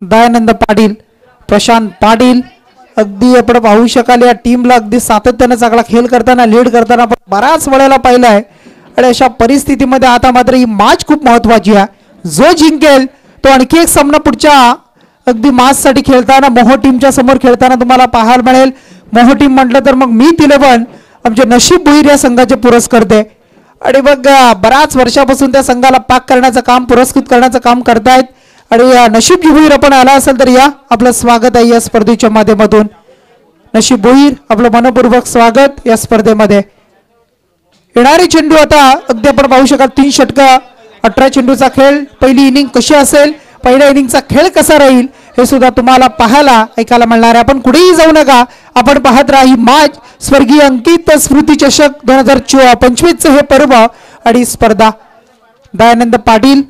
दयानंद पाटील, प्रशांत पाटील अगदी आपण पाहू शकाल या टीमला अगदी सातत्याने चांगला खेळ करताना लीड करताना आपण बराच वेळेला पाहिलाय आणि अशा परिस्थितीमध्ये आता मात्र ही मॅच खूप महत्वाची आहे. जो जिंकेल तो आणखी एक सामना पुढच्या अगदी मॅच साठी खेळताना मोहो टीमच्या समोर खेळताना तुम्हाला पाहायला मिळेल. मोहो टीम म्हटलं तर मग मीत 11 आमचे नशीब भुईर या संघाचे पुरस्कर्ते आणि मग बऱ्याच वर्षापासून त्या संघाला पाक करण्याचं काम पुरस्कृत करण्याचं काम करतायत आणि नशीब भुईर आपण आला असेल तर या आपलं स्वागत आहे या स्पर्धेच्या माध्यमातून. नशीब भुईर आपलं मनपूर्वक स्वागत या स्पर्धेमध्ये. येणारे चेंडू आता अगदी आपण पाहू शकाल 3 षटकं 18 चेंडूचा खेळ. पहिली इनिंग कशी असेल, पहिल्या इनिंगचा खेळ कसा राहील हे सुद्धा तुम्हाला पाहायला ऐकायला मिळणार आहे. आपण कुठेही जाऊ नका, आपण पाहत राहा ही मॅच. स्वर्गीय अंकित स्मृती चषक 2025 हे पर्व आणि स्पर्धा. दयानंद पाटील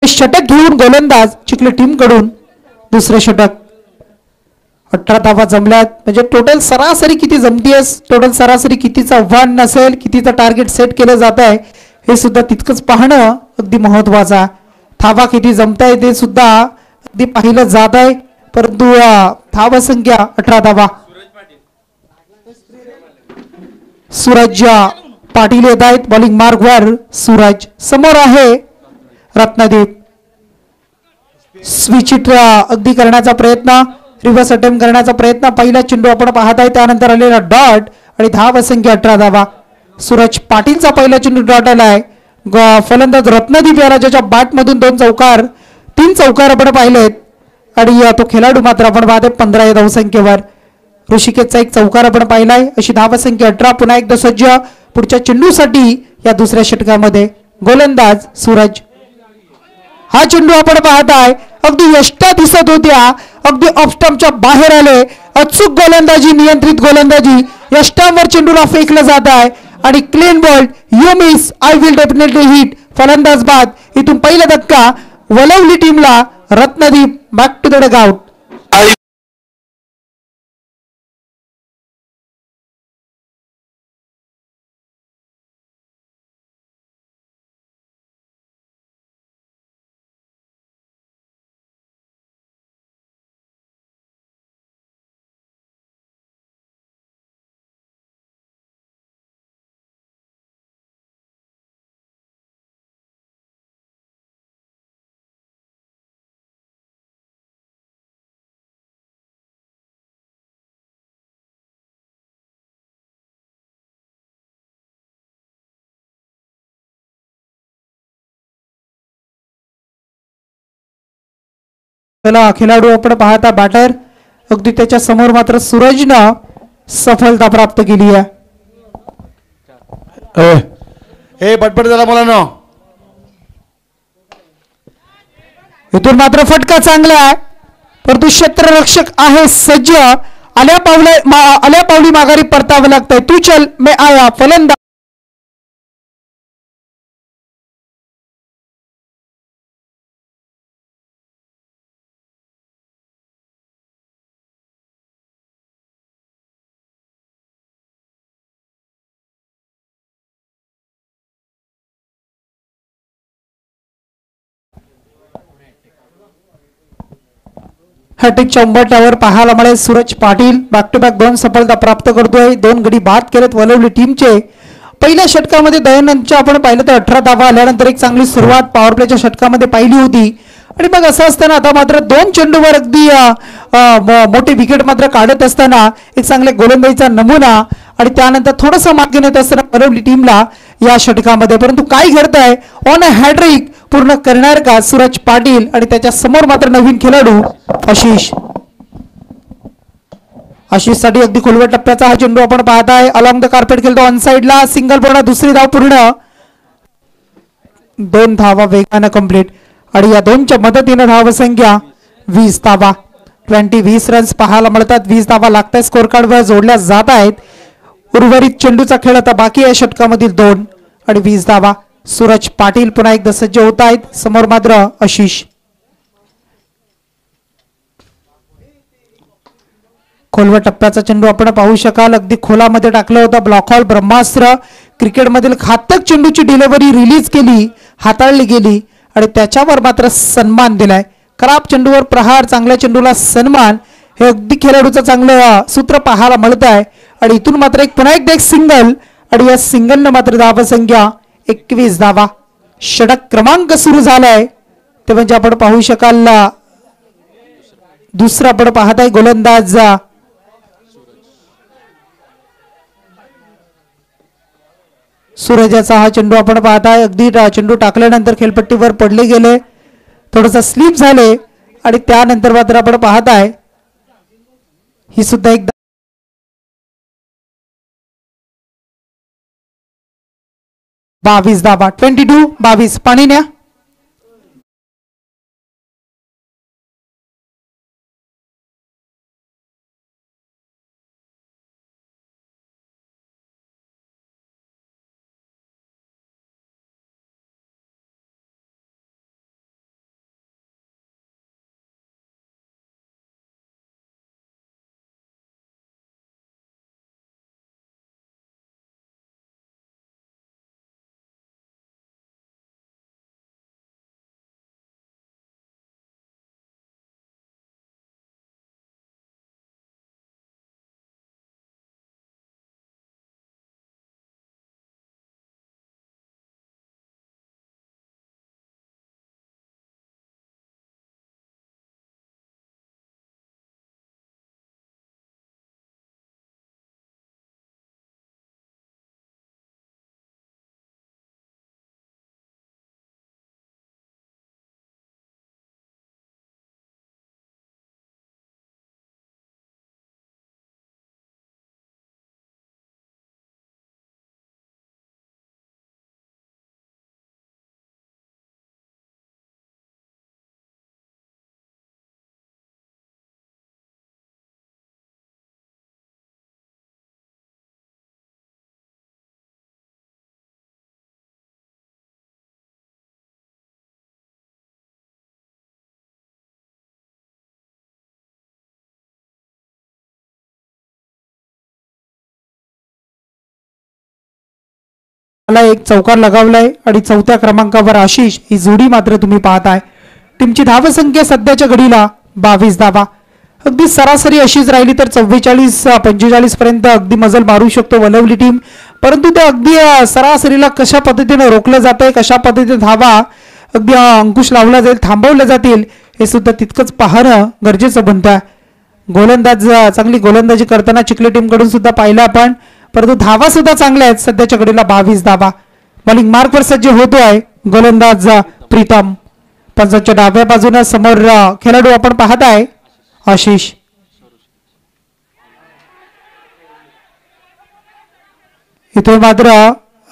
षटक घेऊन गोलंदाज चिखली टीम कडून दुसरे षटक. 18 धावा जमल्यात म्हणजे टोटल सरासरी किती जमतीये, टोटल सरासरी कितीचा आव्हान नसेल, कितीचा टार्गेट सेट केलं जात आहे हे सुद्धा तितकंच पाहणं अगदी महत्वाचं. धावा किती जमताय ते सुद्धा अगदी पाहिलं जात आहे. परंतु धावा संख्या 18 धावा. सूरज पाटील येत आहेत बॉलिंग मार्गवर. सूरज समोर आहे रत्नदीप. स्विचिट अगदी करण्याचा प्रयत्न, रिव्हर्स अटेम्प्ट करण्याचा प्रयत्न. पहिला चेंडू आपण पाहत आहे त्यानंतर आलेला डॉट आणि धाव संख्या 18 धावा. सूरज पाटीलचा पहिला चेंडू डॉट आलाय. फलंदाज रत्नदीप या राजाच्या बॅट मधून 2 चौकार 3 चौकार आपण पाहिलेत आणि तो खेळाडू मात्र आपण पाहतोय 15 या धावसंख्येवर. ऋषिकेशचा एक चौकार आपण पाहिलाय. अशी धाव संख्या 18. पुन्हा एकदा सज्ज पुढच्या चेंडूसाठी या दुसऱ्या षटकामध्ये. गोलंदाज सूरज. हा चेंडू आपण पाहताय अगदी यष्टा दिसत होत्या, अगदी ऑफस्टंपच्या बाहेर आले. अचूक गोलंदाजी, नियंत्रित गोलंदाजी. यष्टांवर चेंडूला फेकलं जात आहे आणि clean bowled. You miss, I will definitely hit. फलंदाज बाद. इथून पहिला धक्का वलवली टीमला. Ratnadeep back to the dugout. चला खेळाडू आपण पाहता बॅटर अगदी त्याच्या समोर मात्र सूरजनं सफलता प्राप्त केली आहे. हे पटपट झाला मुलांना. इथून मात्र फटका चांगला आहे परंतु क्षेत्ररक्षक आहे सज्ज. आल्या पावली माघारी परतावं लागतंय. तू चल मैं आया. फलंदाज हॅट्रिकच्या उंबरठ्यावर पाहायला मिळेल. Suraj Patil back to back 2 सफलता प्राप्त करतोय. 2 गडी बाद केलेत वलवली टीमचे. पहिल्या षटकामध्ये दयानंदच्या आपण पाहिलं तर 18 धावा आल्यानंतर एक चांगली सुरुवात पॉवर प्लेच्या षटकामध्ये पाहिली होती आणि मग असं असताना आता मात्र 2 चेंडूवर अगदी मोठी विकेट मात्र काढत असताना एक चांगले गोलंदाजीचा नमुना आणि त्यानंतर थोडंसं मागे नेत असताना वलवली टीमला या षटकामध्ये. परंतु काय घडतंय, ऑन अ हॅट्रिक पूर्ण करणार का सूरज पाटील आणि त्याच्या समोर मात्र नवीन खेळाडू आशिष. आशिष साठी अगदी खोलवर टप्प्याचा हा चेंडू आपण पाहताय. अलॉंग द कार्पेट खेळतो ऑन साइडला. सिंगल पूर्ण, दुसरी धाव पूर्ण. 2 धावा वेगानं कंप्लीट आणि या 2च्या मदतीने धावसंख्या 20 धावा. 20 रन्स पाहायला मिळतात. 20 धावा लागतात स्कोर कार्डवर जोडल्या जात आहेत. उर्वरित चेंडूचा खेळ आता बाकी आहे षटकामधील 2 आणि 20 धावा. सूरज पाटील पुन्हा एकदा सज्ज होत आहेत. समोर मात्र आशिष. खोलवर टप्प्याचा चेंडू आपण पाहू शकाल, अगदी खोलामध्ये टाकला होता. ब्लॉक हॉल ब्रह्मास्त्र क्रिकेटमधील घातक चेंडूची डिलिव्हरी रिलीज केली, हाताळली गेली आणि त्याच्यावर मात्र सन्मान दिलाय. खराब चेंडूवर प्रहार, चांगल्या चेंडूला सन्मान, हे अगदी खेळाडूचं चांगलं सूत्र पाहायला मिळत आहे. आणि इथून मात्र पुन्हा एकदा एक सिंगल आणि या सिंगलनं मात्र धावसंख्या 21 धावा. षटक क्रमांक सुरू झालाय ते म्हणजे आपण पाहू शकाल दुसरा आपण पाहत आहे गोलंदाज सूरजाचा हा चेंडू आपण पाहताय. अगदी चेंडू टाकल्यानंतर खेळपट्टीवर पडले गेले, थोडंसं स्लिप झाले आणि त्यानंतर मात्र आपण पाहताय ही सुद्धा एक 22 धावा. 22 पाणी न्या. एक चौकार लगावलाय आणि चौथ्या क्रमांकावर आशिष ही जोडी मात्र तुम्ही पाहताय. टीमची धावसंख्या सध्याच्या घडीला 22 धावा. अगदी सरासरी अशीच राहिली तर 44-45 पर्यंत अगदी मजल मारू शकतो वलवली टीम, परंतु ते अगदी सरासरीला कशा पद्धतीने रोखलं जातंय, कशा पद्धतीने धावा अगदी अंकुश लावला जाईल, थांबवल्या जातील, हे सुद्धा तितकंच पाहणं गरजेचं बनतं. गोलंदाज चांगली गोलंदाजी करताना चिखली टीम कडून सुद्धा पाहिलं आपण, परंतु धावा सुद्धा चांगल्या आहेत. सध्याच्या घडीला 22 धावा. बॉलिंग मार्कवर सज्ज होतोय गोलंदाज प्रीतम. पंचांच्या डाव्या बाजूने समोर खेळाडू आपण पाहताय आशिष. इथे मात्र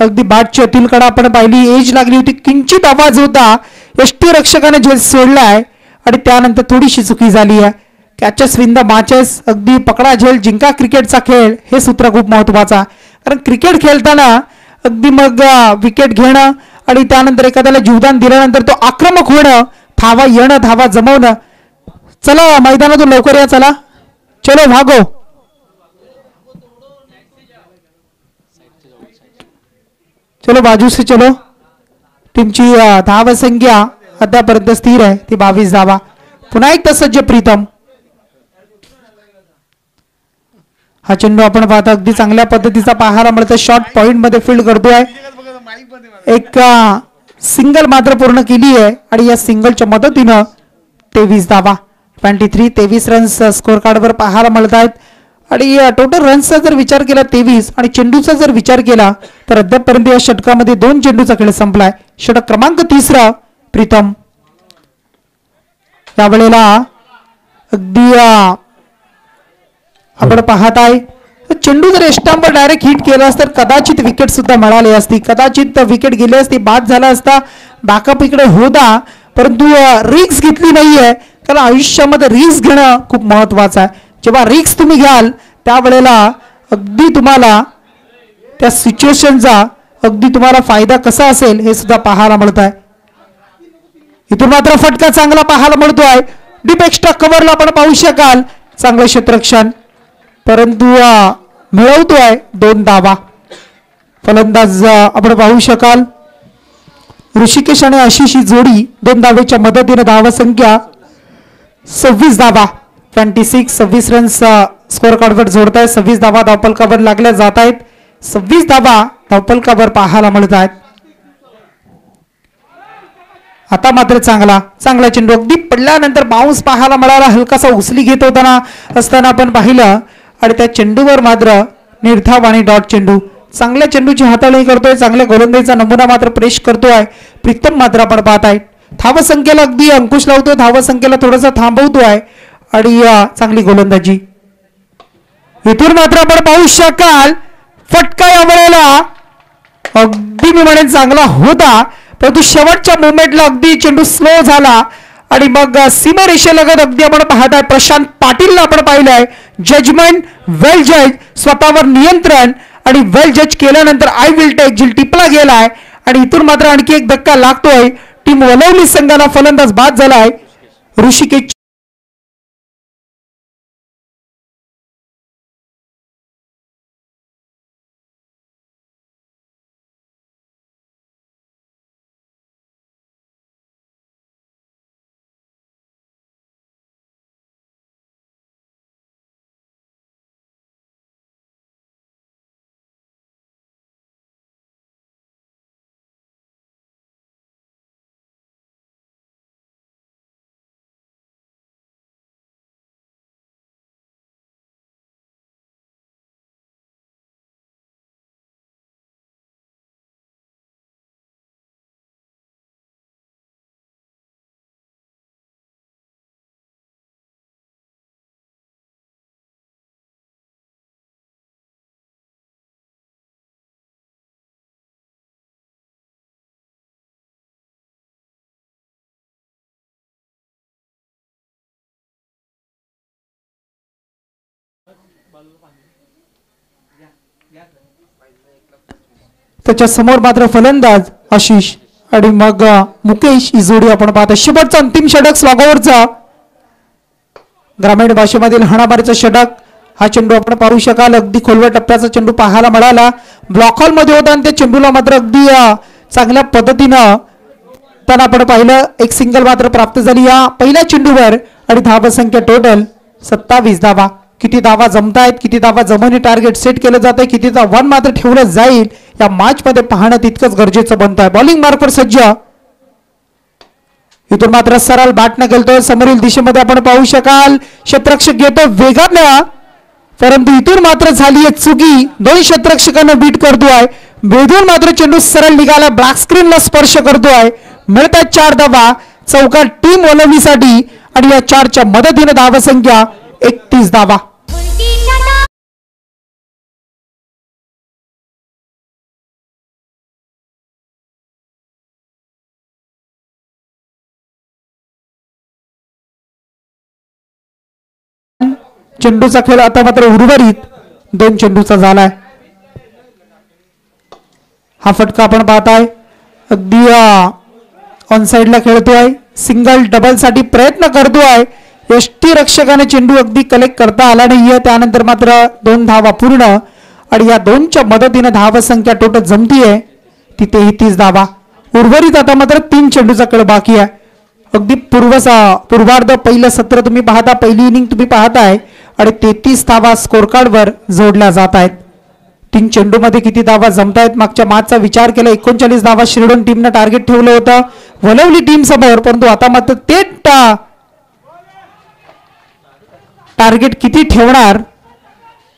अगदी बॅटची अतिलकडा आपण पाहिली, एज लागली होती, किंचित आवाज होता, यष्टी रक्षकाने झेल सोडलाय आणि त्यानंतर थोडीशी चुकी झाली आहे. कॅचेस विन द मॅचेस, अगदी पकडा झेल जिंका क्रिकेटचा खेळ, हे सूत्र खूप महत्वाचा. कारण क्रिकेट खेळताना अगदी मग विकेट घेणं आणि त्यानंतर एखाद्याला जीवदान दिल्यानंतर तो आक्रमक होणं, धावा येणं, धावा जमवणं. चला मैदानातून लवकर या, चला चलो भागो. चलो बाजू से चलो. टीमची धाव संख्या अद्यापर्यंत स्थिर आहे, ती 22 धावा. पुन्हा एकदा सज्ज प्रीतम. हा चेंडू आपण पाहता अगदी चांगल्या पद्धतीचा पाहायला मिळतो, शॉर्ट पॉइंट मध्ये फील्ड करतोय. एक सिंगल मात्र पूर्ण केली आहे आणि या सिंगलच्या मदतीनं 23 धावा, 23 रन्स स्कोर कार्डवर पाहायला मिळत आहेत. आणि टोटल रन्सचा जर विचार केला 23 आणि चेंडूचा जर विचार केला तर अद्यापपर्यंत या षटकामध्ये 2 चेंडूचा खेळ संपलाय. षटक क्रमांक 3 प्रीतम. यावेळेला अगदी आपण पाहत आहे चेंडू जर स्टंपवर डायरेक्ट हिट केला असता तर कदाचित विकेट सुद्धा मिळाली असती, कदाचित विकेट गेली असती, बाद झाला असता, बॅकअप इकडे होता, परंतु रिस्क घेतली नाहीये. कारण आयुष्यामध्ये रिस्क घेणं खूप महत्वाचं आहे. जेव्हा रिस्क तुम्ही घ्याल त्यावेळेला अगदी तुम्हाला त्या सिच्युएशनचा अगदी तुम्हाला फायदा कसा असेल हे सुद्धा पाहायला मिळत आहे. इथून मात्र फटका चांगला पाहायला मिळतोय. डीप एक्स्ट्रा कव्हरला आपण पाहू शकाल, चांगलं क्षेत्ररक्षण. परंतु मिळवतोय 2 धावा. फलंदाज आपण पाहू शकाल ऋषिकेश आणि आशिष ही जोडी 2 धावेच्या मदतीने धावा संख्या 26 धावा 26 रन्स स्कोअर कार्डवर जोडतायत. 26 धावा धावपलकावर लागल्या जात आहेत. 26 धावा धावपलकावर पाहायला मिळत आहेत. आता मात्र चांगला चेंडू अगदी पडल्यानंतर बाउन्स पाहायला मिळाला. हलकासा उचली घेत होताना असताना आपण पाहिलं आणि त्या चेंडूवर मात्र निर्धाव आणि डॉट चेंडू. चांगल्या चेंडूची हाताळणी करतोय. चांगल्या गोलंदाजीचा नमुना मात्र प्रेस करतोय. प्रीतम मात्र आपण पाहताय धावसंख्येला अगदी अंकुश लावतोय. धावसंख्येला थोडासा थांबवतोय आणि चांगली गोलंदाजी. इथून मात्र आपण पाहू शकाल फटका या वेळेला अगदी मी म्हणेन चांगला होता, परंतु शेवटच्या मोमेंटला अगदी चेंडू स्लो झाला आणि मग सीमारेषेलगत अगदी आपण पाहताय प्रशांत पाटीलला आपण पाहिलंय. जजमेंट वेल जज, स्वतःवर नियंत्रण आणि वेल जज केल्यानंतर आय विल टेक जिल टिपला गेलाय आणि इथून मात्र आणखी एक धक्का लागतोय. टीम वलवली संघाला फलंदाज बाद झालाय. ऋषिकेश त्याच्या समोर मात्र फलंदाज आशिष आणि मग मुकेश ही जोडी आपण पाहतो. शेवटचा अंतिम षटक स्वागोवरचा ग्रामीण भाषेमधील हाणामारीचा षटक. हा चेंडू आपण पाहू शकाल अगदी खोलवर टप्प्याचा चेंडू पाहायला मिळाला. ब्लॉक हॉल मध्ये होता आणि त्या चेंडूला मात्र अगदी चांगल्या पद्धतीनं त्यांना आपण पाहिलं. एक सिंगल मात्र प्राप्त झाली या पहिल्या चेंडूवर आणि धावसंख्या टोटल 27 धावा. किती धावा जमतायत, किती धावा जमवणे टार्गेट सेट केलं जात आहे, किती वन मात्र ठेवलं जाईल या मॅच मध्ये पाहणं तितकंच गरजेचं बनत आहे. बॉलिंग मार्कवर सज्ज. इथून मात्र सरळ बॅटनं गेलतोय. समोरील दिशेमध्ये आपण पाहू शकाल क्षेत्ररक्षक घेतो वेगानं, परंतु इथून मात्र झाली आहे चुकी. 2 क्षेत्ररक्षकांना बीट करतोय. वेधून मात्र चेंडू सरळ निघाला. ब्लॅक स्क्रीनला स्पर्श करतोय. मिळतात 4 धावा चौकार टीम ओलवलीसाठी आणि या 4च्या मदतीने धावसंख्या 31 धावा. चेंडूचा खेळ आता मात्र उर्वरित 2 चेंडूचा झालाय. हा फटका आपण पाहताय अगदी ऑन साइडला खेळतोय. सिंगल डबल साठी प्रयत्न करतोय. यष्टी रक्षकाने चेंडू अगदी कलेक्ट करता आला नाहीये. त्यानंतर मात्र 2 धावा पूर्ण आणि या 2च्या मदतीने धावसंख्या टोटल जमतीये ती 33 धावा. उर्वरित आता मात्र 3 चेंडूचा खेळ बाकी आहे. अगदी पूर्वार्ध पहिलं सत्र तुम्ही पाहता, पहिली इनिंग तुम्ही पाहताय आणि 33 धावा स्कोर कार्डवर जोडल्या जात आहेत. 3 चेंडूमध्ये किती धावा जमतायत मागच्या मॅचचा विचार केला 39 धावा शिरडोन टीमनं टार्गेट ठेवलं होतं वलवली टीम समोर, परंतु आता मात्र ते टार्गेट किती ठेवणार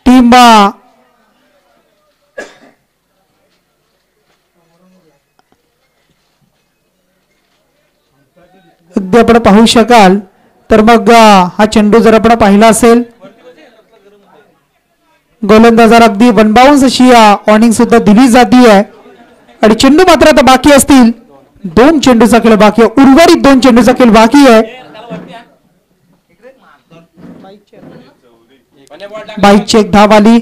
टीम अगदी आपण पाहू शकाल. तर मग हा चेंडू जर आपण पाहिला असेल गोलंदाजाला अगदी 1 बाउन्स अशी वॉर्निंग सुद्धा दिली जाती आहे आणि चेंडू मात्र आता बाकी असतील. 2 चेंडूचा खेळ बाकी आहे. उर्वरित 2 चेंडूचा खेळ बाकी आहे. बाईकची एक धाव आली.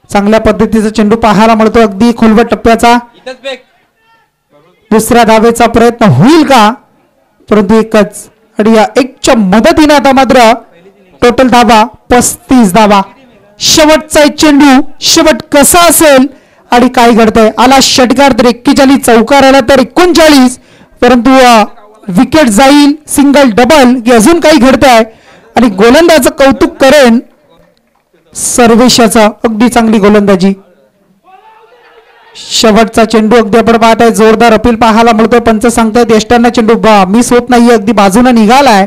चांगल्या पद्धतीचा चेंडू पाहायला मिळतो अगदी खोलवर टप्प्याचा. दुसऱ्या धावेचा प्रयत्न होईल का, परंतु एकच आणि या 1च्या मदतीने आता मात्र टोटल धावा 35 धावा. शेवटचा एक चेंडू, शेवट कसा असेल आणि काय घडतंय. आला षटकार तर 41, चौकार आला तर 39, परंतु विकेट जाईल, सिंगल डबल की अजून काही घडतंय. आणि गोलंदाजाचं कौतुक करेन सर्वेशाचा, अगदी चांगली गोलंदाजी. शेवटचा चेंडू अगदी आपण पाहताय, जोरदार अपील पाहायला मिळतोय. पंच सांगतायत यष्टांना चेंडू मिस होत नाहीये, अगदी बाजूने निघालाय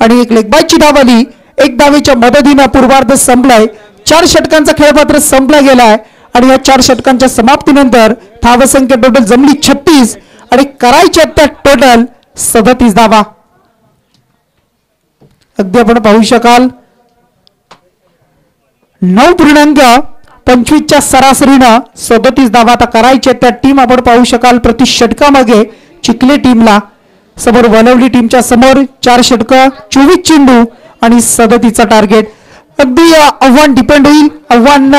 आणि एक लेगबायची धाव आली. एक धावेच्या मदतीनं पूर्वार्ध संपलाय. 4 षटकांचा खेळ मात्र संपला गेलाय आणि या 4 षटकांच्या समाप्तीनंतर धावसंख्या टोटल जमली 36 आणि करायच्या त्या टोटल 37 धावा. अगदी आपण पाहू शकाल 9.25च्या सरासरीनं 37 धावा आता करायच्या त्या टीम आपण पाहू शकाल प्रति षटकामागे चिखले टीमला. समोर वलवली टीमच्या समोर 4 षटकं, 24 चेंडू आणि 37चा टार्गेट. अगदी आव्हान डिपेंड होईल. आव्हान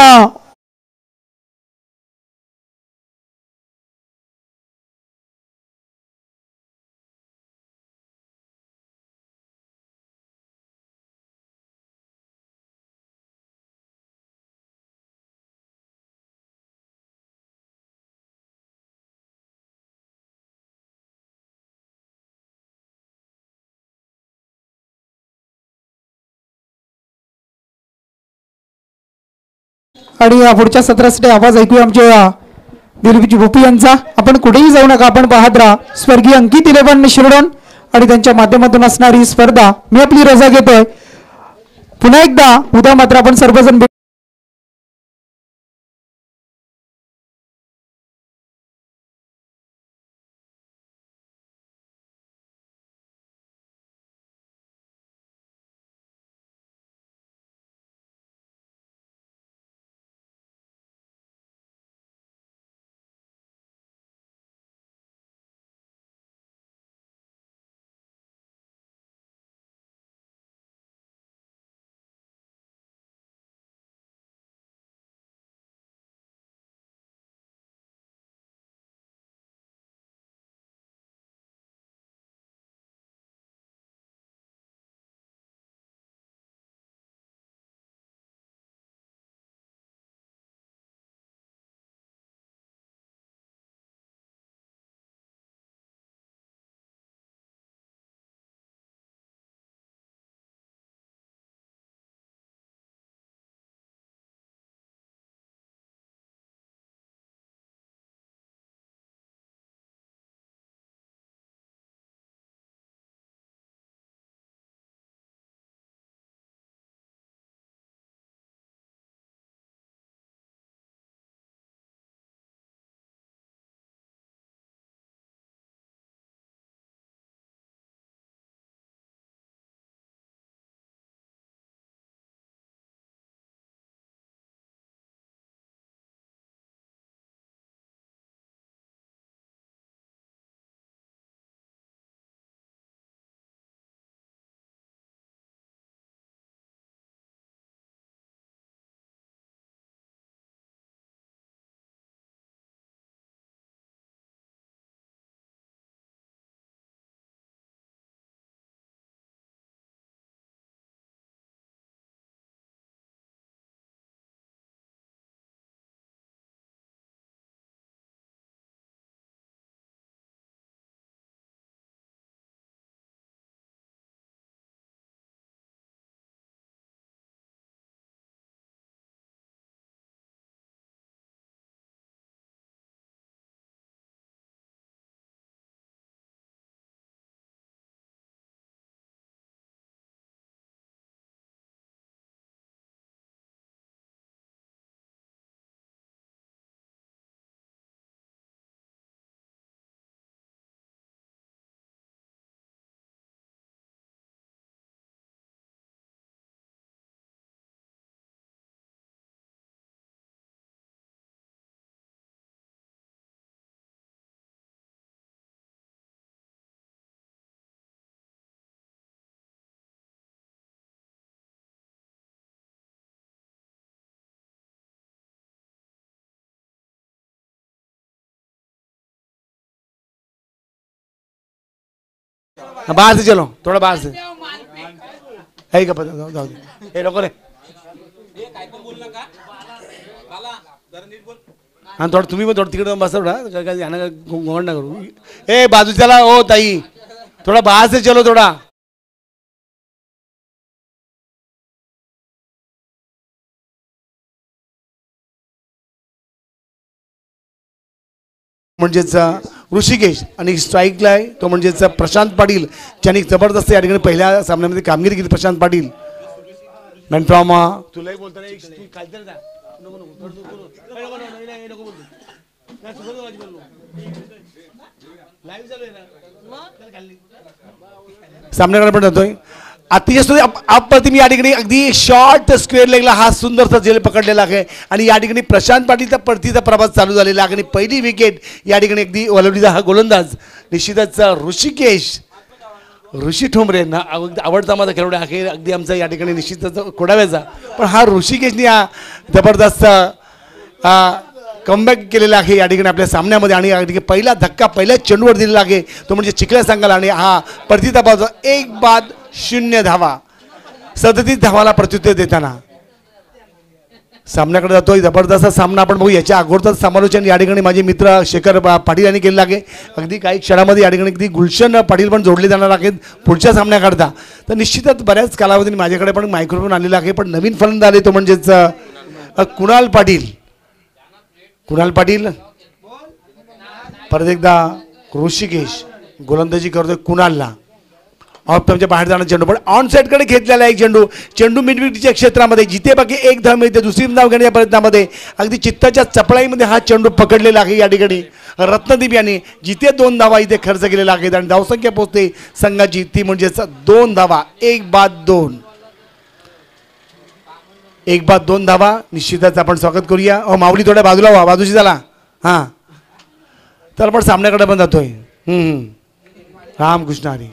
आणि पुढच्या सत्रासाठी आवाज ऐकूया आमच्या दिलीप भोपी यांचा. आपण कुठेही जाऊ नका, आपण पाहत राहा स्वर्गीय अंकित 11 शिरडोन आणि त्यांच्या माध्यमातून असणारी ही स्पर्धा. मी आपली रजा घेतोय. पुन्हा एकदा उद्या मात्र आपण सर्वजण बाहर से चलो, थोड़ा बाहर से. है का पता? जाओ जाओ. हे लोगों ने हा थोडं तुम्ही पण थोडं तिकडे जाऊन बसा थोडा काय यांना गोंड ना करू. ए बाजूच्याला ओ ताई थोडा बाहेर से चलो थोडा. म्हणजेच ऋषिकेश आणि स्ट्राईकला आहे तो म्हणजेच प्रशांत पाटील ज्यांनी जबरदस्त या ठिकाणी पहिल्या सामन्यामध्ये कामगिरी केली. प्रशांत पाटील मॅन फ्रॉम तुलाही बोलतो सामन्याकडे पण जातोय. अतिशय अप्रतिम या ठिकाणी अगदी शॉर्ट स्क्वेअर लेगला हा सुंदरसा झेल पकडलेला आहे आणि या ठिकाणी प्रशांत पाटीलचा परतीचा प्रवास चालू झालेला आहे आणि पहिली विकेट या ठिकाणी अगदी वलवलीचा हा गोलंदाज निश्चितच ऋषी ठोंबरे ना आवडता माझा खेळाडू आहे अगदी आमचा या ठिकाणी निश्चितच कोडाव्याचा. पण हा ऋषिकेशने हा जबरदस्त कमबॅक केलेला आहे या ठिकाणी आपल्या सामन्यामध्ये आणि या ठिकाणी पहिला धक्का पहिल्या चेंडूवर दिलेला आहे तो म्हणजे चिखल्या संघाला आणि हा परतीचा बाजू 1-0 धावा 37 धावाला प्रत्युत्तर देताना सामन्याकडे जातोय. जबरदस्त सामना आपण बघू. याच्या अगोदरचं समालोचन या ठिकाणी माझे मित्र शेखर पाटील यांनी केलेलं आहे. अगदी काही क्षणामध्ये या ठिकाणी अगदी गुलशन पाटील पण जोडले जाणार आहेत पुढच्या सामन्याकरता. तर निश्चितच बऱ्याच कालावधीने माझ्याकडे पण मायक्रोफोन आलेला आहे. पण नवीन फलंदाज आले तो म्हणजेच कुणाल पाटील. कुणाल पाटील परत एकदा ऋषिकेश गोलंदाजी करतोय कुणालला ऑफ टर्मच्या बाहेर जाणार चेंडू पण ऑन साईडकडे घेतलेला एक चेंडू मिडविकेटच्या क्षेत्रामध्ये जिथे बाकी एक धाव मिळते दुसरी धाव घेण्याच्या प्रयत्नामध्ये अगदी चित्ताच्या चपळाईमध्ये हा चेंडू पकडलेला आहे. या ठिकाणी रत्नदीप यांनी जिथे 2 धावा इथे खर्च केलेला आहेत आणि धावसंख्या पोहोचते संघाची ती म्हणजेच 2 धावा 1-2 1-2 धावा. निश्चितच आपण स्वागत करूया. माऊली थोड्या बाजूला व्हा बाजूशी झाला हां तर आपण सामन्याकडे पण जातोय. रामकृष्ण हरी.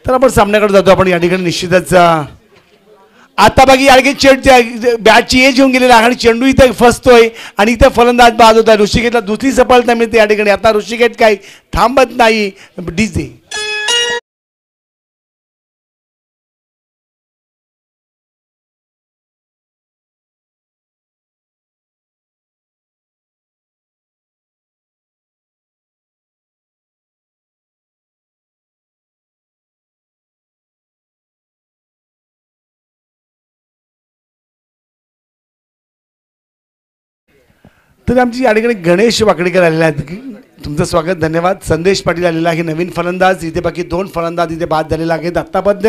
तर आपण सामन्याकडे जातो आपण या ठिकाणी निश्चितच आता बाकी या ठिकाणी बॅटची एज येऊन गेलेला आहे आणि चेंडू इथे फसतोय आणि इथे फलंदाज बाद होता. ऋषिकेशला दुसरी सफलता मिळते या ठिकाणी. आता ऋषिकेश काही थांबत नाही. डीजे तर आमची या ठिकाणी गणेश वाकडेकर आलेले आहेत. तुमचं स्वागत धन्यवाद. संदेश पाटील आलेला आहे नवीन फलंदाज. इथे बाकी 2 फलंदाज इथे बाद झालेला आहेत. आत्तापर्यंत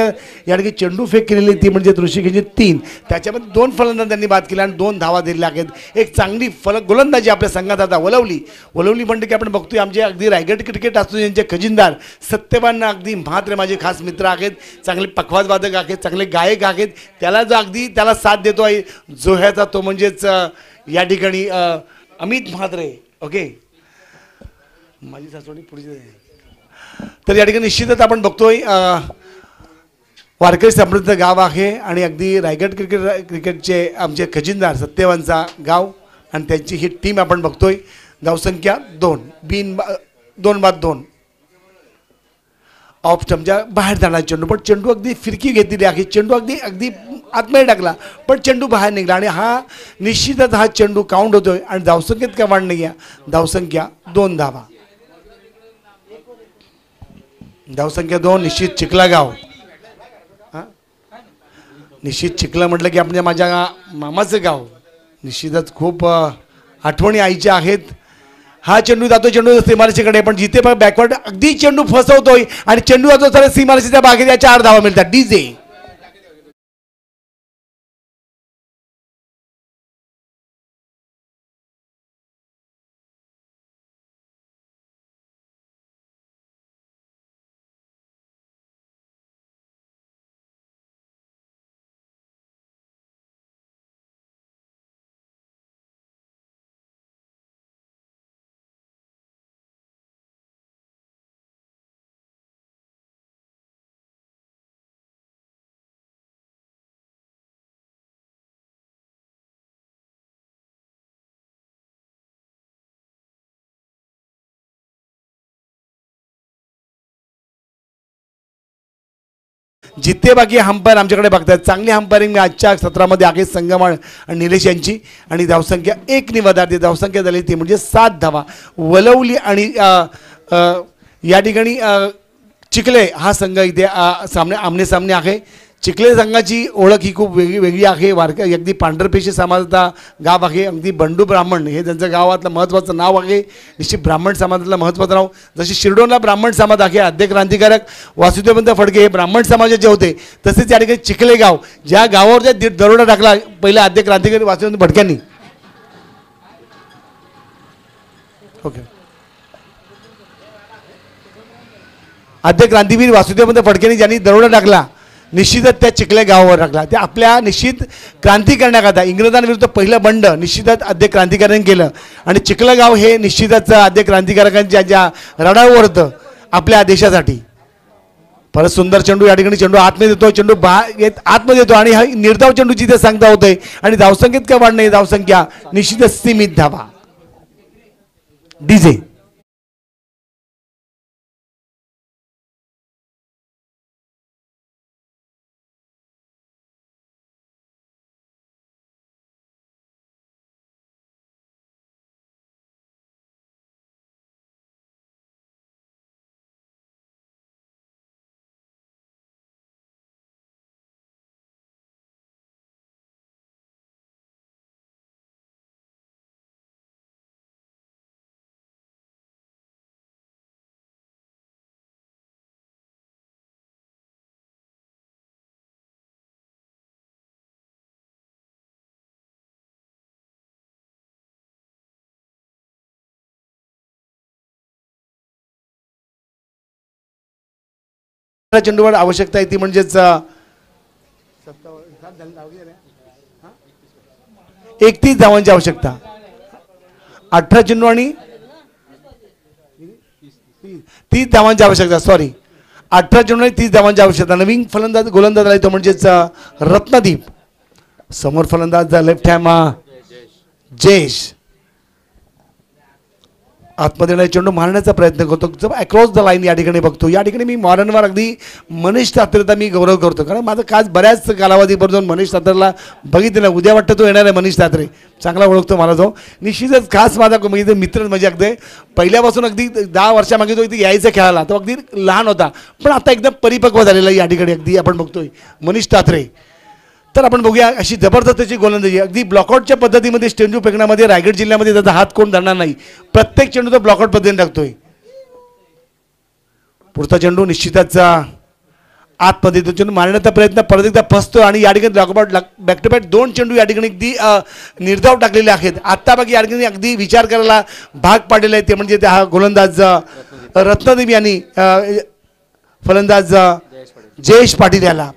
या ठिकाणी चेंडू फेक केलेली ती म्हणजे ऋषिकेशची 3 त्याच्यामध्ये 2 फलंदाज त्यांनी बाद केला आणि 2 धावा दिलेल्या आहेत. एक चांगली गोलंदाजी आपल्या संघात आता वलवली म्हणते की आपण बघतोय आमचे अगदी रायगड क्रिकेट असतो यांचे खजिनदार सत्यवान अगदी म्हात्रे माझे खास मित्र आहेत. चांगले पखवाजवादक आहेत चांगले गायक आहेत. त्याला जो अगदी त्याला साथ देतो आहे जोह्याचा तो म्हणजेच या ठिकाणी अमित म्हात्रे. ओके माझी सासवडी पुढची. तर या ठिकाणी निश्चितच आपण बघतोय वारकरी समृद्ध गाव आहे आणि अगदी रायगड क्रिकेटचे आमचे खजिनदार सत्यवानचा गाव आणि त्यांची ही टीम आपण बघतोय. धावसंख्या 2-2 ऑफ स्टंपच्या बाहेर जाणार चेंडू पण चेंडू अगदी फिरकी घेतलेली आहे. चेंडू अगदी आतमध्ये टाकला पण चेंडू बाहेर निघाला आणि हा निश्चितच हा चेंडू काउंट होतोय आणि धावसंख्येत काय वाढ नाही आहे. धावसंख्या 2 धावा. धावसंख्या 2. निश्चित चिखला गाव. निश्चित चिखला म्हटलं की आपण माझ्या मामाचं गाव. निश्चितच खूप आठवणी आईच्या आहेत. हा चेंडू जातो चेंडू सीमारेषेकडे पण जिथे बॅकवर्ड अगदी चेंडू फसवतोय आणि चेंडू जातो तर सीमारेषेच्या बागेत या 4 धावा मिळतात. डीजे जिथे बाकी अंपायर आमच्याकडे बघतात. चांगली अंपायरिंग मी आजच्या सत्रामध्ये आहे संगमण आणि निलेश यांची. आणि धावसंख्या 1 नि वधारते. धावसंख्या झाली ती म्हणजे 7 धावा. वलवली आणि या ठिकाणी चिखले हा संघ इथे आमने सामने आहे. चिखले संघाची ओळख ही खूप वेगळी आहे. अगदी पांढरपेशी समाजाचा गाव आहे. अगदी बंडू ब्राह्मण हे त्यांचं गावातलं महत्त्वाचं नाव आहे. निश्चित ब्राह्मण समाजातलं महत्त्वाचं नाव. जशी शिरडोनला ब्राह्मण समाज आहे, आद्य क्रांतिकारक वासुदेवंत फडके हे ब्राह्मण समाजाचे होते, तसेच या ठिकाणी चिखले गाव ज्या गावावर त्या दरोडा टाकला पहिल्या आद्य क्रांतिकारी वासुदेवंत फडक्यांनी. ओके, आद्य क्रांतिवीर वासुदेवंत फडकेंनी ज्यांनी दरोडा टाकला निश्चितच त्या चिखले गावावर टाकला. ते आपल्या निश्चित क्रांती करण्याकरता इंग्रजांविरुद्ध पहिलं बंड निश्चितच आद्य क्रांतिकाऱ्यांनी केलं. आणि चिखले गाव हे निश्चितच आद्य क्रांतिकारकांच्या ज्या रडावर होतं आपल्या देशासाठी. परत सुंदर चेंडू या ठिकाणी चेंडू आतमध्ये येतो. चेंडू आतमध्ये येतो आणि हा निर्धाव चेंडू जिथे सांगता होतोय. आणि धावसंख्येत काय वाढ नाही, धावसंख्या निश्चितच सीमित धावा. डीजे चेंडूवर आवश्यकता आहे ती म्हणजेच 31 धावांची आवश्यकता. 18 चेंडू आणि 30 धावांची आवश्यकता. सॉरी, 18 चेंडू आणि 30 धावांची आवश्यकता. नवीन फलंदाज गोलंदाज आला तो म्हणजेच रत्नदीप. समोर फलंदाज लेफ्ट हॅम जयेश. आतमध्ये चेंडू मारण्याचा प्रयत्न करतो अक्रॉस द लाईन. या ठिकाणी बघतो, या ठिकाणी मी वारंवार अगदी मनीष ठाकरेचा मी गौरव करतो, कारण माझं काच बऱ्याच कालावधीपर्यंत मनीष ठाकरेला बघितलं. उद्या वाटतं तो येणार आहे मनीष ठाकरे, चांगला ओळखतो मला तो. निश्चितच खास माझा मित्र म्हणजे अगदी पहिल्यापासून अगदी 10 वर्षामागे तो इथे यायचा खेळायला. तो अगदी लहान होता पण आता एकदम परिपक्व झालेला या ठिकाणी अगदी आपण बघतोय मनीष ठाकरे. तर आपण बघूया अशी जबरदस्त त्याची गोलंदाजी. अगदी ब्लॉकआउटच्या पद्धतीमध्ये चेंडू फेकण्यामध्ये रायगड जिल्ह्यामध्ये त्याचा हात कोण धरणार नाही. प्रत्येक चेंडू तो ब्लॉकआउट पद्धतीने टाकतोय. पुढचा चेंडू निश्चितच आतमध्ये तो चेंडू मारण्याचा प्रयत्न परत एकदा फसतो आणि या ठिकाणी ब्लॉकआउट बॅक टू बॅक 2 चेंडू या ठिकाणी अगदी निर्धाव टाकलेले आहेत. आता बाकी या ठिकाणी अगदी विचार करायला भाग पाडलेला आहे ते म्हणजे हा गोलंदाज रत्नदीप यांनी फलंदाज जयेश पाटील याला.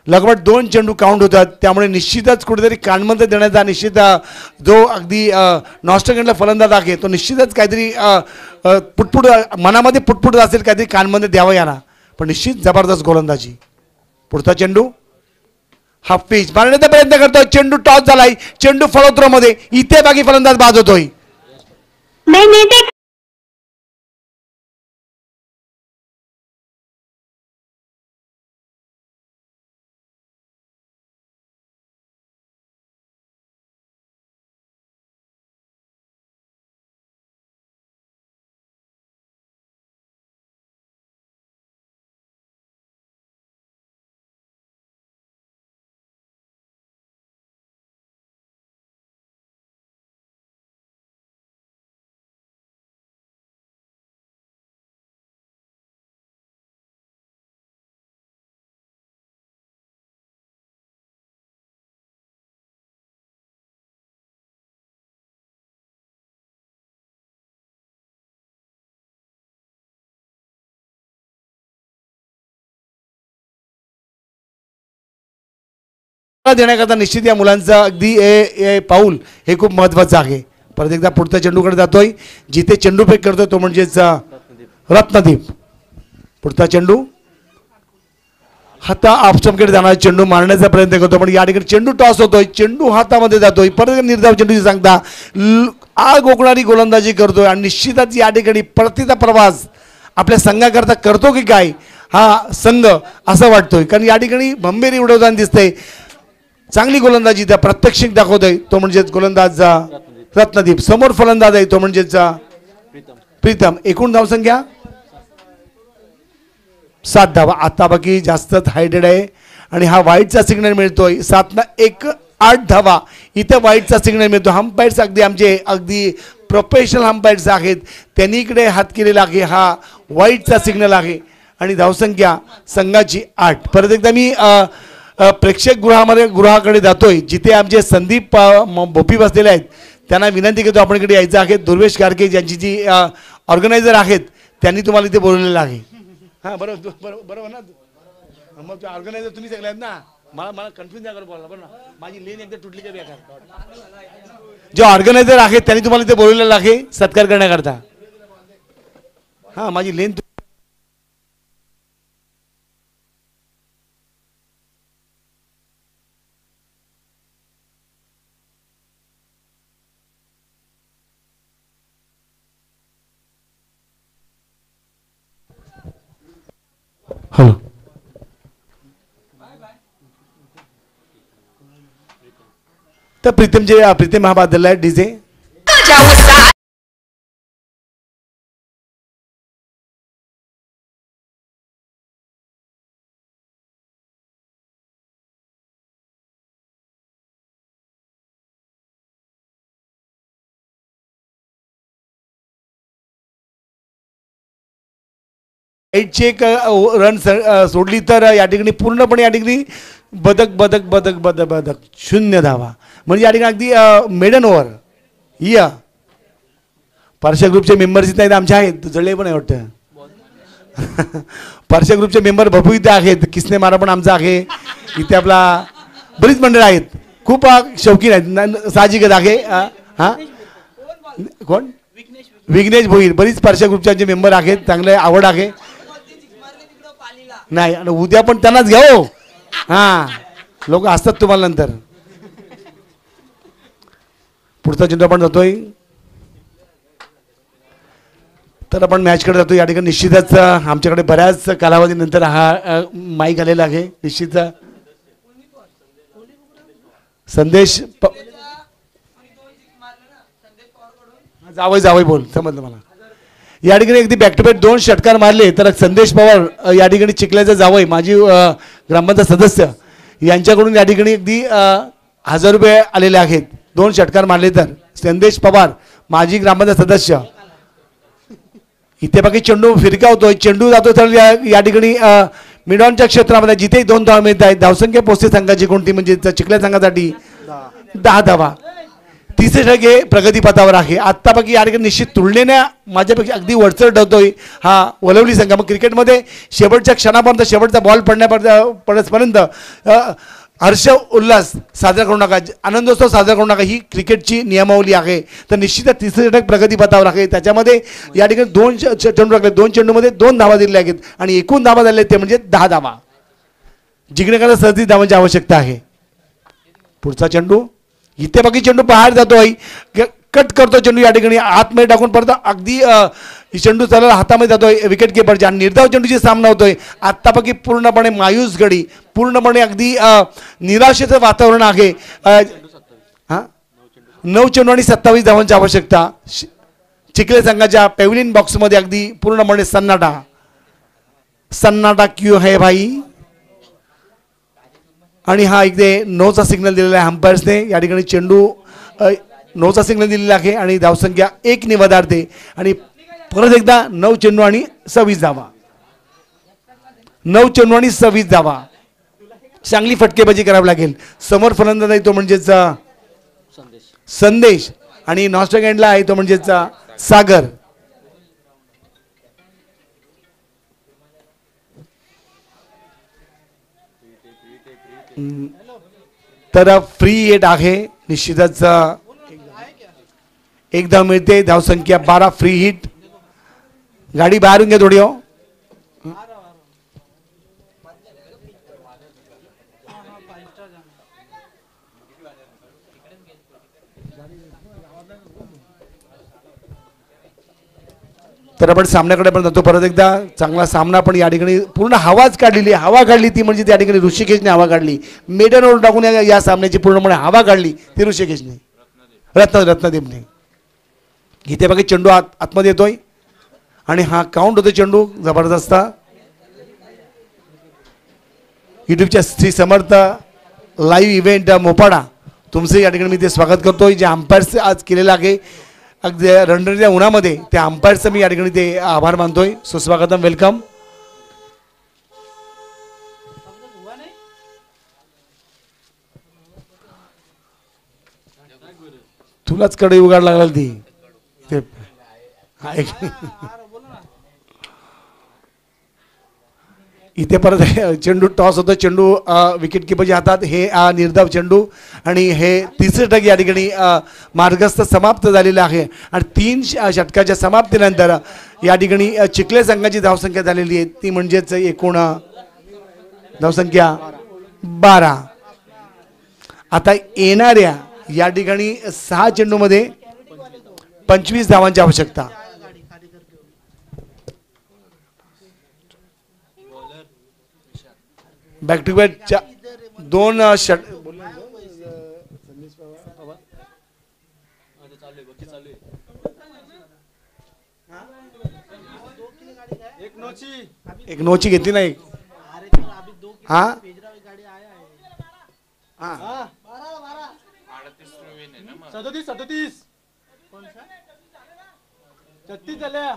लगभग 2 चेंडू काउंट होतात, त्यामुळे निश्चितच कुठेतरी कानमंत्र देण्याचा निश्चित जो अगदी नॉस्टगंडला फलंदाज आहे तो निश्चितच काहीतरी पुटपुट मनामध्ये पुटपुट असेल, काहीतरी कानमंत्र द्यावं याला. पण निश्चित जबरदस्त गोलंदाजी. पुढचा चेंडू हाफ पिच मारण्याचा प्रयत्न करतोय. चेंडू टॉस झालाय, चेंडू फलोत्रोमध्ये. इथे बाकी फलंदाज बाद होतोय. देण्याकरता निश्चित या मुलांचं अगदी पाऊल हे खूप महत्त्वाचं आहे. परत एकदा पुढच्या चेंडूकडे जातोय, जिथे चेंडू फेक करतोय तो म्हणजेच रत्नदीप. पुढचा चेंडू हाता ऑफस्टंपकडे जाणार, चेंडू मारण्याचा प्रयत्न करतो पण या ठिकाणी चेंडू टॉस होतोय, चेंडू हातामध्ये जातोय. परत निर्धाव चेंडूची सांगता आग ओकणारी गोलंदाजी करतोय आणि निश्चितच या ठिकाणी परतीचा प्रवास आपल्या संघाकरता करतो की काय हा संघ असं वाटतोय, कारण या ठिकाणी भंभेरी उडवताना दिसतंय. चांगली गोलंदाजी त्या प्रत्यक्षिक दाखवतोय तो म्हणजेच गोलंदाज रत्नदीप. समोर फलंदाज आहे तो म्हणजेच प्रीतम. एकूण धावसंख्या 7 धावा. आता बाकी जास्तच हायटेड आहे आणि हा वाईटचा सिग्नल मिळतोय. 7-1 8 धावा इथं वाईटचा सिग्नल मिळतो. अंपायर्स अगदी प्रोफेशनल अंपायर्स आहेत, त्यांनी इकडे हात केलेला आहे. हा वाईटचा सिग्नल आहे आणि धावसंख्या संघाची 8. परत एकदा मी प्रेक्षक गृहाकडे जातोय, जिथे आमचे संदीप भोपी बसलेले आहेत. त्यांना विनंती करतो आपण इकडे यायचं आहे. दुर्वेश गारके ज्यांची जी ऑर्गनायझर आहेत त्यांनी तुम्हाला इथे बोलवलेलं आहे. हां बरोबर बरोबर ना. मग ते ऑर्गनायझर तुम्ही सगळे आहेत ना. मला कन्फ्युज नाही करू बोलला बरं ना. माझी लेन एकदा तुटली का बेकार. जे ऑर्गनायझर आहेत त्यांनी तुम्हाला इथे बोलवलेलं आहे सत्कार करण्याकरता. हां माझी लेन हॅलो. तर प्रीतम हा बादल आहे डीजे. एक रन सोडली तर या ठिकाणी पूर्णपणे या ठिकाणी बदक 0 धावा. म्हणजे या ठिकाणी अगदी मेडन ओव्हर. या पार्श्व ग्रुपचे मेंबर्स इथे आहेत आमच्या आहेत. जळले पण आहे वाटतं. पार्श्व ग्रुपचे मेंबर भपू इथे आहेत. किसने मारा पण आमचा आहे. इथे आपला बरीच मंडळ आहेत, खूप शौकीन आहेत. साहजिकच आहे. हां कोण? विघ्नेश भोईर. बरीच पार्श्व ग्रुपचे मेंबर आहेत. चांगले आवड आहे. नाही आणि उद्या पण त्यांनाच घ्या हो. हां लोक असतात तुम्हाला नंतर. पुढचा चेंडू आपण जातोय. तर आपण मॅचकडे जातो. या ठिकाणी निश्चितच आमच्याकडे बऱ्याच कालावधीनंतर हा माईक आलेला आहे. निश्चित संदेश जावई बोल समजलं मला. या ठिकाणी अगदी बॅक टू बॅक 2 षटकार मारले. तर संदेश पवार या ठिकाणी चिखल्याचा जावई माजी ग्रामपंचायत सदस्य यांच्याकडून या ठिकाणी अगदी 1000 रुपये आलेले आहेत. 2 षटकार मारले तर संदेश पवार माजी ग्रामपंचायत सदस्य. इथे बाकी चेंडू फिरकावतोय. चेंडू जातो तर या ठिकाणी मिडॉनच्या क्षेत्रामध्ये जिथे 2 धावा मिळत आहेत. धावसंख्या पोस्ते संघाची कोणती म्हणजे चिखल्या संघासाठी 10 धावा. तिसरे षटक हे प्रगतीपथावर आहे. आत्ता बाकी या ठिकाणी निश्चित तुलनेने माझ्यापेक्षा अगदी वरचढ ठरतोय हा वलवली संघ. मग क्रिकेटमध्ये शेवटच्या क्षणापर्यंत शेवटचा बॉल पडण्यापर्यंत हर्ष उल्हास साजरा करू नका, आनंदोत्सव साजरा करू नका, ही क्रिकेटची नियमावली आहे. तर निश्चितच तिसरे षटक प्रगतीपथावर आहे. त्याच्यामध्ये या ठिकाणी 2 चेंडू टाकले. 2 चेंडूमध्ये 2 धावा दिलेल्या आहेत आणि एकूण धावा झाले ते म्हणजे 10 धावा. जिंकण्याकरता सहज धावांची आवश्यकता आहे. पुढचा चेंडू इथे बाकी चेंडू बाहेर जातोय. कट करतो चेंडू या ठिकाणी आतमध्ये टाकून परत अगदी चेंडू चालला हातामध्ये जातोय विकेट किपरच्या आणि निर्धाव चेंडूची सामना होतोय. आत्तापैकी पूर्णपणे मायूस गडी, पूर्णपणे अगदी निराशेचं वातावरण आहे. 9 चेंडू आणि 27 धावांची आवश्यकता. चिखले संघाच्या पेव्हलियन बॉक्समध्ये अगदी पूर्णपणे सन्नाटा क्यू है भाई. आणि हा इथे 9चा सिग्नल दिलेला आहे अंपायर्सने. या ठिकाणी चेंडू 9चा सिग्नल दिलेला आहे आणि धावसंख्या 1 ने वधारते आणि परत एकदा 9 चेंडू आणि 26 धावा. 9 चेंडू आणि 26 धावा. चांगली फटकेबाजी करावी लागेल. समोर फलंदाज आहे तो म्हणजेच संदेश आणि नॉस्टॉक एंडला आहे तो म्हणजेच सागर. तर फ्री हिट आहे. निश्चितच 1 धाव मिळते. धावसंख्या 12. Free hit. गाडी बाहेरून घ्या थोडी हो. तर आपण सामन्याकडे पण जातो परत एकदा. चांगला सामना पण या ठिकाणी पूर्ण हवाच काढलेली, हवा काढली ती म्हणजे त्या ठिकाणी ऋषिकेशने हवा काढली. मेडनवर टाकून या सामन्याची पूर्णपणे हवा काढली ती ऋषिकेशने, रत्नदेवने. इथे बघा चेंडू आतमध्ये येतोय आणि हा काउंट होतो चेंडू जबरदस्त. यूट्यूबच्या श्री समर्थ लाईव्ह इव्हेंट मोपाडा तुमचं या ठिकाणी मी ते स्वागत करतोय. जे अंपायर्स आज केलेलं आहे अगदी रणरणीच्या उन्हामध्ये त्या अंपायरचं मी या ठिकाणी ते आभार मानतोय. सुस्वागतम, वेलकम. तुलाच कडे उघाड लागला ती इथे परत चेंडू टॉस होतो. चेंडू विकेट किपरच्या हातात. हे निर्धाव चेंडू आणि हे तिसरे षटक या ठिकाणी मार्गस्थ समाप्त झालेलं आहे. आणि 3 षटकाच्या समाप्तीनंतर या ठिकाणी चिखले संघाची धावसंख्या झालेली आहे ती म्हणजेच एकूण धावसंख्या 12. आता येणाऱ्या या ठिकाणी 6 चेंडूमध्ये 25 धावांची आवश्यकता. बॅक टू बॅक 2 षट एक नोची घेतली नाही. हा 37 झाल्या.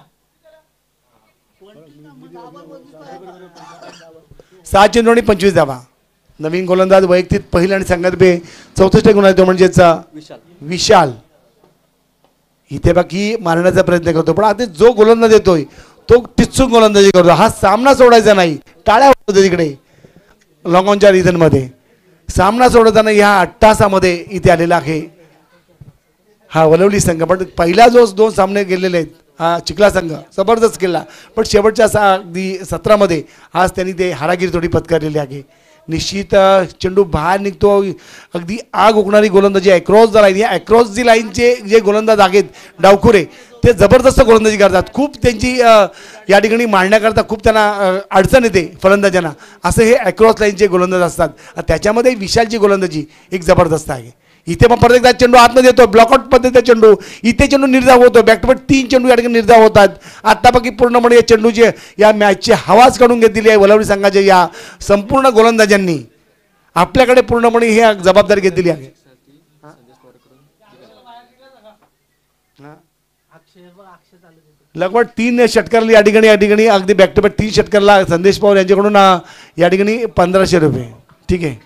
6 चेंडू आणि 25 धावा. नवीन गोलंदाज वैयक्तिक पहिला आणि संघातर्फे 64 गुण आहे तो म्हणजेच विशाल. इथे बाकी मारण्याचा प्रयत्न करतो पण आता जो गोलंदाज येतोय तो टिचून गोलंदाजी करतो. हा सामना सोडायचा नाही. टाळ्या होतो तिकडे लॉंग ऑनच्या रिझन मध्ये. सामना सोडताना ह्या 8 तासामध्ये इथे आलेला आहे हा वलवली संघ. पण पहिला जो 2 सामने गेलेले आहेत हा चिखला संघ जबरदस्त केला. पण शेवटच्या अगदी 17मध्ये आज त्यांनी ते हारागिरी थोडी पत्करलेली आहे. निश्चित चेंडू बाहेर निघतो. अगदी आग उकणारी गोलंदाजी अक्रॉस द लाईन. या अक्रॉस दी लाईनचे जे गोलंदाज आहेत डावखुरे ते जबरदस्त गोलंदाजी करतात. खूप त्यांची या ठिकाणी मांडण्याकरता खूप त्यांना अडचण येते फलंदाजांना. असं हे अक्रॉस लाईनचे गोलंदाज असतात. त्याच्यामध्ये विशालची गोलंदाजी एक जबरदस्त आहे. इथे पण परत एकदा चेंडू आतमध्ये येतो. ब्लॉकआउट पद्धतीचा चेंडू. इथे चेंडू निर्धाव होतो. बॅक टू बॅक 3 चेंडू या ठिकाणी निर्धाव होतात. आत्तापैकी पूर्णपणे या चेंडूची या मॅचची हवाच काढून घेतलेली आहे वलवली संघाच्या या संपूर्ण गोलंदाजांनी. आपल्याकडे पूर्णपणे ही जबाबदारी घेतलेली आहे. लगभग 3 षटकाला या ठिकाणी अगदी बॅक टू बॅक 3 षटकाला संदेश पवार यांच्याकडून या ठिकाणी 1500 रुपये. ठीक आहे.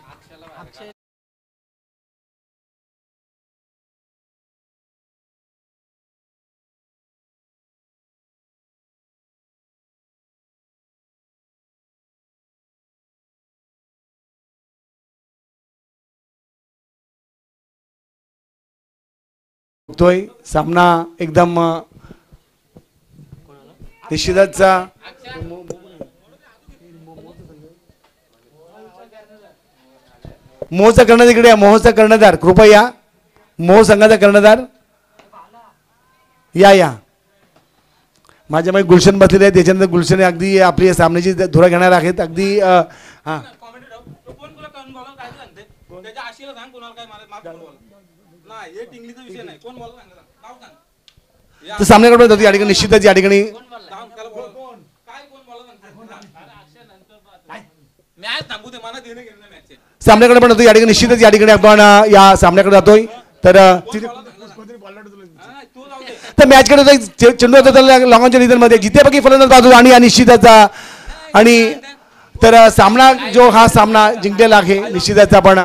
तोय सामना एकदम निश्चितच मोहचा कर्णधार इकडे या. मोहचा कर्णधार कृपया मोह संघाचा कर्णधार या माझ्या मागे गुलशन बसलेले आहे. त्याच्यानंतर गुलशन अगदी आपली सामन्याची धुरा घेणार आहेत. अगदी हा तर सामन्याकडे होती या ठिकाणी निश्चितच या ठिकाणी सामन्याकडे पण होतो या ठिकाणी निश्चितच या ठिकाणी आपण या सामन्याकडे जातोय. तर मॅचकडे चेंडू होतो लॉंगॉनच्या रिझन मध्ये जिथे बाकी फलंदाज बाजू आणि निश्चितच आणि तर सामना जो हा सामना जिंकलेला आहे निश्चितच आपण